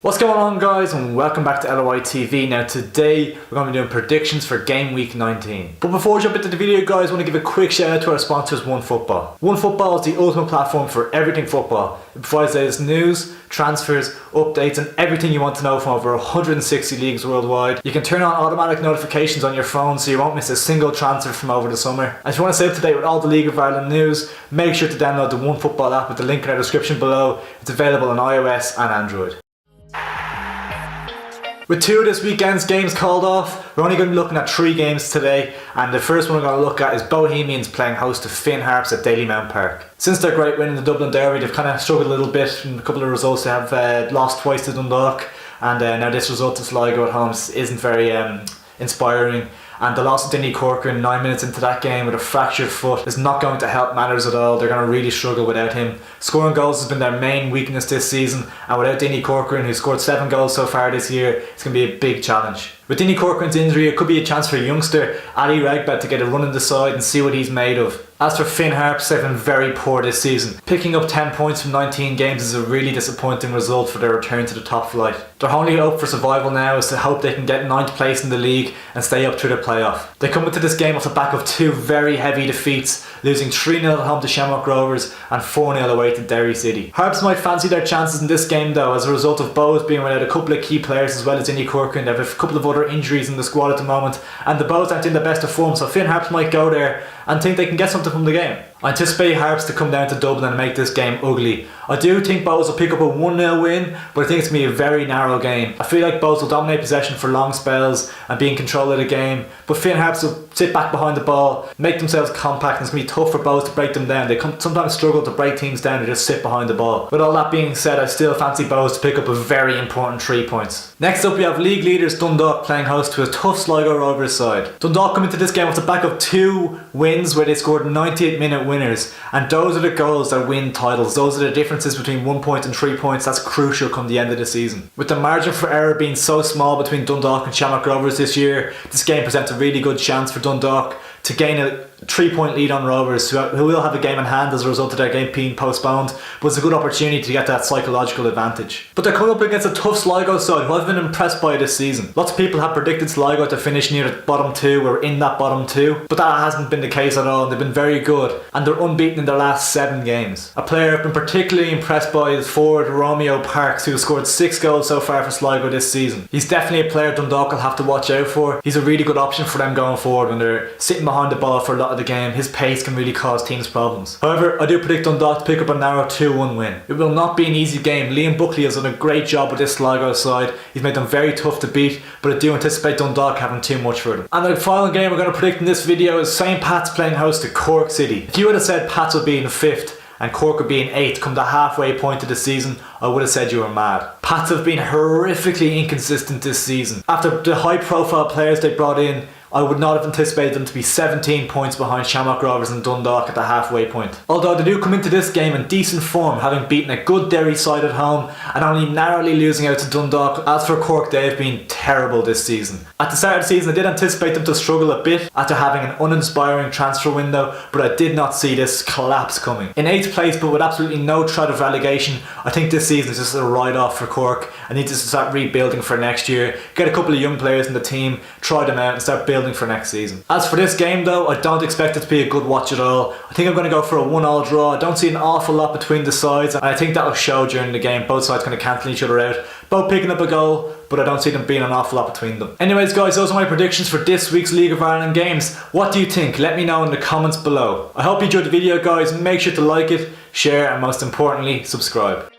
What's going on, guys, and welcome back to LOI TV. Now today we're going to be doing predictions for game week 19. But before we jump into the video, guys, I want to give a quick shout out to our sponsors, OneFootball. OneFootball is the ultimate platform for everything football. It provides latest news, transfers, updates and everything you want to know from over 160 leagues worldwide. You can turn on automatic notifications on your phone so you won't miss a single transfer from over the summer. And if you want to stay up to date with all the League of Ireland news, make sure to download the OneFootball app with the link in our description below. It's available on iOS and Android. With two of this weekend's games called off, we're only going to be looking at 3 games today, and the first one we're going to look at is Bohemians playing host to Finn Harps at Dalymount Park. Since their great win in the Dublin Derby, they've kind of struggled a little bit in a couple of results. They have lost twice to Dundalk, and now this result to Sligo at home isn't very inspiring. And the loss of Dinny Corcoran 9 minutes into that game with a fractured foot is not going to help matters at all. They're going to really struggle without him. Scoring goals has been their main weakness this season, and without Dinny Corcoran, who scored 7 goals so far this year, it's going to be a big challenge. With Dinny Corcoran's injury, it could be a chance for youngster Ali Ragbad to get a run in the side and see what he's made of. As for Finn Harps, they've been very poor this season. Picking up 10 points from 19 games is a really disappointing result for their return to the top flight. Their only hope for survival now is to hope they can get 9th place in the league and stay up through the playoff. They come into this game off the back of 2 very heavy defeats, losing 3-0 at home to Shamrock Rovers and 4-0 away to Derry City. Harps might fancy their chances in this game though, as a result of Bohs being without a couple of key players as well as Dinny Corcoran. They have a couple of other injuries in the squad at the moment, and the Bohs aren't in the best of form, so Finn Harps might go there and think they can get something from the game. I anticipate Harps to come down to Dublin and make this game ugly. I do think Bohs will pick up a 1-0 win, but I think it's going to be a very narrow game. I feel like Bohs will dominate possession for long spells and be in control of the game, but Finn Harps will sit back behind the ball, make themselves compact, and it's going to be tough for Bohs to break them down. They sometimes struggle to break teams down and just sit behind the ball. With all that being said, I still fancy Bohs to pick up a very important 3 points. Next up we have league leaders Dundalk playing host to a tough Sligo Rovers side. Dundalk come into this game off the back of 2 wins where they scored 98-minute winners, and those are the goals that win titles. Those are the differences between 1 point and 3 points. That's crucial come the end of the season. With the margin for error being so small between Dundalk and Shamrock Rovers this year, this game presents a really good chance for Dundalk to gain a 3-point lead on Rovers, who will have a game in hand as a result of their game being postponed, but it's a good opportunity to get that psychological advantage. But they're coming up against a tough Sligo side who I've been impressed by this season. Lots of people have predicted Sligo to finish near the bottom 2 or in that bottom 2, but that hasn't been the case at all. They've been very good and they're unbeaten in their last 7 games. A player I've been particularly impressed by is forward Romeo Parks, who has scored 6 goals so far for Sligo this season. He's definitely a player Dundalk will have to watch out for. He's a really good option for them going forward when they're sitting behind the ball for a lot of the game. His pace can really cause teams problems. However, I do predict Dundalk to pick up a narrow 2-1 win. It will not be an easy game. Liam Buckley has done a great job with this Sligo side. He's made them very tough to beat, but I do anticipate Dundalk having too much for them. And the final game we're going to predict in this video is St. Pat's playing host to Cork City. If you would have said Pats would be in 5th and Cork would be in 8th come the halfway point of the season, I would have said you were mad. Pats have been horrifically inconsistent this season. After the high profile players they brought in, I would not have anticipated them to be 17 points behind Shamrock Rovers and Dundalk at the halfway point. Although they do come into this game in decent form, having beaten a good Derry side at home and only narrowly losing out to Dundalk. As for Cork, they have been terrible this season. At the start of the season I did anticipate them to struggle a bit after having an uninspiring transfer window, but I did not see this collapse coming. In 8th place but with absolutely no threat of relegation, I think this season is just a write-off for Cork. I need to start rebuilding for next year, get a couple of young players in the team, try them out and start building for next season. As for this game though, I don't expect it to be a good watch at all. I think I'm going to go for a 1-1 draw. I don't see an awful lot between the sides, and I think that will show during the game. Both sides kind of cancel each other out, both picking up a goal, but I don't see them being an awful lot between them. Anyways guys, those are my predictions for this week's League of Ireland games. What do you think? Let me know in the comments below. I hope you enjoyed the video guys. Make sure to like it, share and most importantly subscribe.